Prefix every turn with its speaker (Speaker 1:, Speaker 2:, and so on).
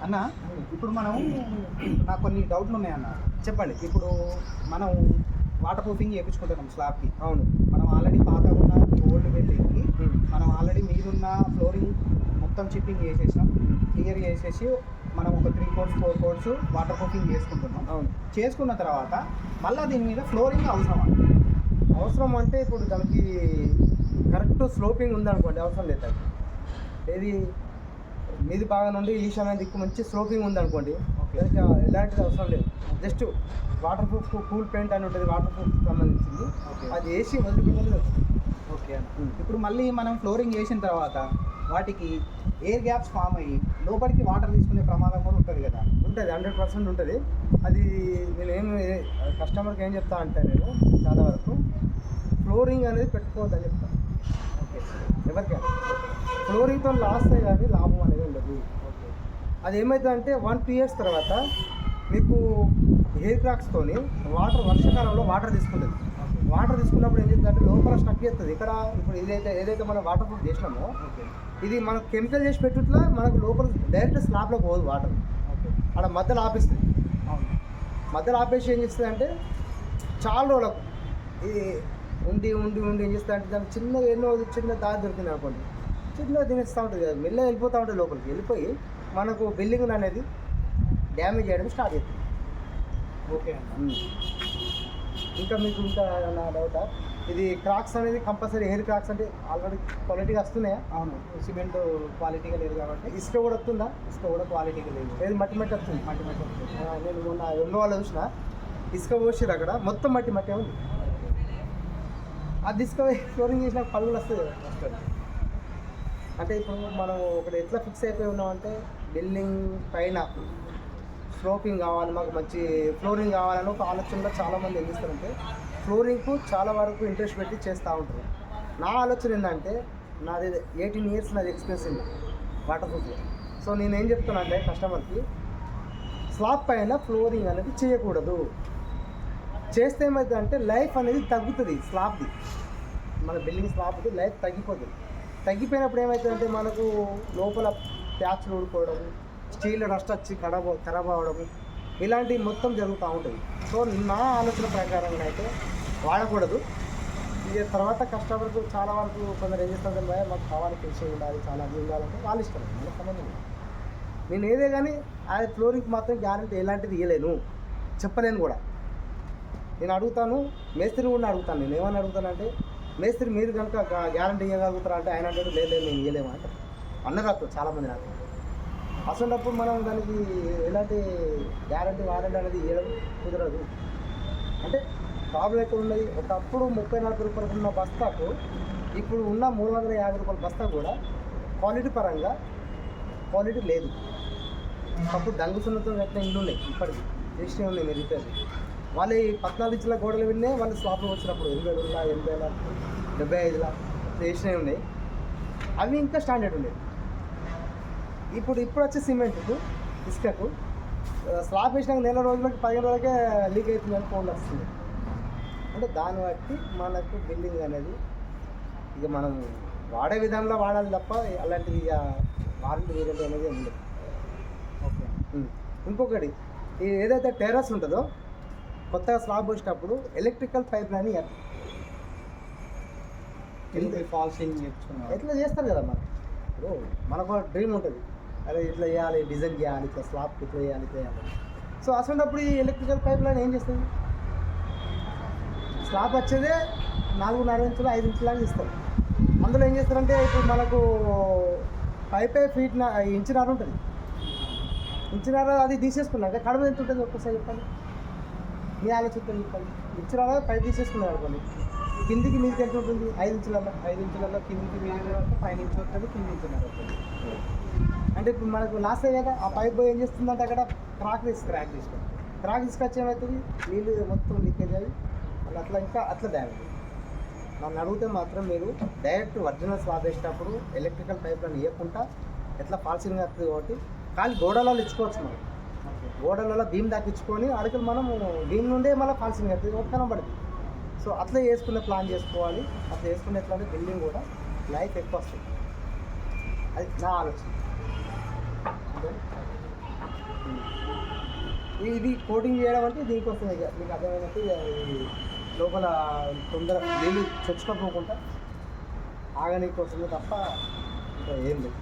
Speaker 1: అన్న ఇప్పుడు మనం నాకు కొన్ని డౌట్లు ఉన్నాయన్న. చెప్పండి. ఇప్పుడు మనం వాటర్ ప్రూఫింగ్ చేయించుకుంటున్నాం స్లాబ్కి.
Speaker 2: అవును.
Speaker 1: మనం ఆల్రెడీ పాతగా ఉన్న ఓల్డ్ బిల్డింగ్కి మనం ఆల్రెడీ మీదున్న ఫ్లోరింగ్ మొత్తం చిప్పింగ్ చేసేసాం, క్లియర్ చేసేసి మనం ఒక 3 coats 4 coats వాటర్ ప్రూఫింగ్ చేసుకుంటున్నాం.
Speaker 2: అవును.
Speaker 1: చేసుకున్న తర్వాత మళ్ళీ దీని మీద ఫ్లోరింగ్
Speaker 2: అవసరం అంటే ఇప్పుడు దానికి కరెక్ట్ స్లోపింగ్ ఉందనుకోండి, అవసరం లేదు. ఏది మీది బాగా నుండి ఈశాన్య దిక్కు మంచి స్లోపింగ్ ఉందనుకోండి, దానికి ఎలాంటిది అవసరం లేదు. Just water proof cool paint అని ఉంటుంది, వాటర్ ప్రూఫ్ సంబంధించింది. అది వేసి వదిలిపెట్టలేదు.
Speaker 1: ఓకే అన్న. ఇప్పుడు మళ్ళీ మనం ఫ్లోరింగ్ చేసిన తర్వాత వాటికి ఎయిర్ గ్యాప్స్ ఫామ్ అయ్యి లోపలికి వాటర్ తీసుకునే ప్రమాదం కూడా ఉంటుంది కదా?
Speaker 2: ఉంటుంది, 100% ఉంటుంది. అది కస్టమర్కి ఏం చెప్తా అంటే నేను చాలా వరకు ఫ్లోరింగ్ అనేది పెట్టుకోవద్దని చెప్తాను.
Speaker 1: ఓకే.
Speaker 2: ఎవరికైనా ఫ్లోరింగ్తో లాస్ కానీ లాభం అనేది ఉండదు.
Speaker 1: ఓకే.
Speaker 2: అది ఏమవుతుందంటే 1-2 years తర్వాత మీకు హెయిర్ క్రాక్స్తోని వర్షాకాలంలో వాటర్ తీసుకుంటుంది. వాటర్ తీసుకున్నప్పుడు ఏం చేస్తుందంటే లోపల స్టక్ చేస్తుంది. ఇక్కడ ఇప్పుడు ఏదైతే మనం వాటర్ ప్రూఫ్ చేసినామో ఇది మనకు కెమికల్ చేసి పెట్టుట్లా మనకు లోపల డైరెక్ట్ స్లాబ్లో పోదు వాటర్. అక్కడ మధ్యలో ఆపేస్తుంది. మధ్యలో ఆపేసి ఏం చేస్తుంది అంటే చాలా రోజులకు ఇది ఉండి ఏం చేస్తుంది అంటే దానికి చిన్న దారి దొరికింది అనుకోండి, చిన్నగా తినేస్తూ ఉంటుంది కదా, మెల్లగా వెళ్ళిపోతూ ఉంటుంది. లోపలికి వెళ్ళిపోయి మనకు బిల్డింగ్ అనేది డ్యామేజ్ చేయడం స్టార్ట్ అవుతుంది.
Speaker 1: ఓకే అన్న.
Speaker 2: ఇంకా మీకు ఇంకా నా డౌటా, ఇది క్రాక్స్ అనేది కంపల్సరీ ఎయిర్ క్రాక్స్ అంటే ఆల్రెడీ క్వాలిటీగా వస్తున్నాయా?
Speaker 1: అవును. సిమెంట్ క్వాలిటీగా లేదు కాబట్టి.
Speaker 2: ఇసుక కూడా వస్తుందా?
Speaker 1: ఇసుక కూడా క్వాలిటీగా లేదు.
Speaker 2: ఏది మట్టి వస్తుంది.
Speaker 1: మట్టి వస్తుంది.
Speaker 2: నేను మొన్న రెండు వాళ్ళు చూసిన ఇసుక పోసిరు, అక్కడ మొత్తం మట్టి ఉంది. అది ఇసుక ఫ్లోరింగ్ చేసిన పళ్ళు వస్తుంది. అంటే ఇప్పుడు మనం ఒకటి ఎట్లా ఫిక్స్ అయిపోయి ఉన్నామంటే బిల్డింగ్ పైన స్లోపింగ్ కావాలి, మాకు మంచి ఫ్లోరింగ్ కావాలని ఒక ఆలోచనలో చాలామంది ఏం చేస్తారంటే ఫ్లోరింగ్కు చాలా వరకు ఇంట్రెస్ట్ పెట్టి చేస్తూ ఉంటారు. నా ఆలోచన ఏంటంటే నాది 18 years నాది ఎక్స్పీరియన్స్ ఉంది వాటర్ ప్రూఫ్లో. సో నేనేం చెప్తున్నా అంటే కస్టమర్కి స్లాబ్ పైన ఫ్లోరింగ్ అనేది చేయకూడదు. చేస్తే ఏమవుతుందంటే లైఫ్ అనేది తగ్గుతుంది. స్లాబ్ది మన బిల్డింగ్ స్లాబ్ది లైఫ్ తగ్గిపోతుంది. తగ్గిపోయినప్పుడు ఏమవుతుందంటే మనకు లోపల ప్యాచ్లు ఊడిపోవడం, స్టీల్ రస్ట్ వచ్చి ఖరాబ్ అవ్వడము, ఇలాంటివి మొత్తం జరుగుతూ ఉంటుంది. సో నా ఆలోచన ప్రకారంగా అయితే వాడకూడదు. ఇక తర్వాత కస్టమర్కు చాలా వరకు కొందరు ఏం చేస్తారు, మాకు కావాలి ఫినిషింగ్ ఉండాలి, చాలా అది ఉండాలంటే వాళ్ళు ఇష్టం, మనకు సంబంధం లేదు. నేను ఏదే కానీ ఆ ఫ్లోరింగ్కి మాత్రం గ్యారెంటీ ఎలాంటిది ఇవ్వలేను, చెప్పలేను కూడా. నేను అడుగుతాను, మేస్త్రి కూడా అడుగుతాను. నేను ఏమని అడుగుతానంటే మేస్త్రి మీరు కనుక గ్యారెంటీ ఇవ్వగలుగుతారా అంటే ఆయన అంటే లేదు నేను ఇవ్వలేము అంటే అన్నరాదు చాలామంది నాకు. అసలుప్పుడు మనం దానికి ఎలాంటి గ్యారెంటీ వారంటీ అనేది ఇవ్వడం కుదరదు. అంటే ప్రాబ్లం ఎక్కడ ఉన్నది, ఒకప్పుడు 30-40 రూపాయలు ఉన్న బస్తాకు ఇప్పుడు ఉన్న 350 రూపాయల బస్తా కూడా క్వాలిటీ పరంగా క్వాలిటీ లేదు. అప్పుడు డంగు సున్నతో కట్టిన ఇల్లు ఉన్నాయి, ఇప్పటికి చేసినవి ఉన్నాయి. మీరు రిపేర్ వాళ్ళు 14 ఇంచుల గోడలు విన్నాయి, వాళ్ళు స్లాబ్లు వచ్చినప్పుడు 80,000, 80,000, 75,000 చేసినవి ఉన్నాయి. అవి ఇంకా స్టాండర్డ్ ఉండేది. ఇప్పుడు వచ్చే సిమెంట్కు ఇసుకకు స్లాబ్ వేసినాక 1 రోజులకి 15 రోజులకే లీక్ అవుతుందని ఫోన్లు వస్తుంది. అంటే దాన్ని బట్టి మనకు బిల్డింగ్ అనేది ఇక మనం వాడే విధంగా వాడాలి తప్ప అలాంటివి ఇక వారంటీ వేరంటీ అనేది ఉండదు.
Speaker 1: ఓకే.
Speaker 2: ఇంకొకటి ఏదైతే టెర్రస్ ఉంటుందో కొత్తగా స్లాబ్ వచ్చినప్పుడు ఎలక్ట్రికల్ పైప్ లైన్
Speaker 1: ఫాల్సింగ్ నేర్చుకున్నాం
Speaker 2: ఎట్లా చేస్తారు కదా మరి. ఇప్పుడు మనకు డ్రీమ్ ఉంటుంది, అదే ఇట్లా చేయాలి, డిజైన్ చేయాలి, ఇట్లా స్లాబ్కి ఇట్లా చేయాలి. సో అసలు ఈ ఎలక్ట్రికల్ పైప్ లైన్ ఏం చేస్తుంది, స్లాబ్ వచ్చేదే 4.5 ఇంచులు 5 ఇంచులు ఇస్తారు. అందులో ఏం చేస్తారంటే ఇప్పుడు మనకు పైపే ఇంచున్నర ఉంటుంది. ఇంచున్నర అది తీసేసుకున్నాక కడుపు ఎంత ఉంటుంది ఒక్కసారి చెప్పండి, మీ ఆలోచనతో చెప్పండి. ఇంచున్నర పైపు తీసేసుకున్నారు అనుకోండి, కిందికి మీదకి ఎంత ఉంటుంది? 5 ఇంచులలో
Speaker 1: కిందికి మీద పైన ఇంచు వస్తుంది, కింద ఇంచున్నర వస్తుంది.
Speaker 2: అంటే ఇప్పుడు మనకు లాస్ అయ్యే కదా, ఆ పైప్ ఏం చేస్తుందంటే అక్కడ క్రాక్ తీసుకొచ్చి ఏమవుతుంది, నీళ్ళు మొత్తం లీకేజ్ అయ్యి అట్లా డ్యామేజ్. నన్ను అడిగితే మాత్రం మీరు డైరెక్ట్ ఒరిజినల్ స్లాబ్ వేసేటప్పుడు ఎలక్ట్రికల్ పైప్ అని ఇవ్వకుండా ఎట్లా ఫాల్సింగ్ వస్తుంది కాబట్టి కానీ గోడలలో ఇచ్చుకోవచ్చు. మనం గోడలలో భీమ్ దాకిచ్చుకొని అడుగులు మనం భీమ్ నుండే మళ్ళీ ఫాల్సింగ్ అవుతుంది, ఒక కనబడుతుంది. సో అట్లా చేసుకునే ప్లాన్ చేసుకోవాలి. అట్లా చేసుకునే ఎట్లా అంటే బిల్డింగ్ కూడా లైఫ్ ఎక్కువ వస్తుంది. అది నా ఆలోచన. ఇది కోటింగ్ చేయడం అంటే దీనికోసం ఇక మీకు అర్థమైనట్టు ఇక ఇది లోపల తొందర నీళ్ళు చొచ్చుకోపోకుండా ఆగని కోసమే తప్ప ఇంకా ఏం లేదు.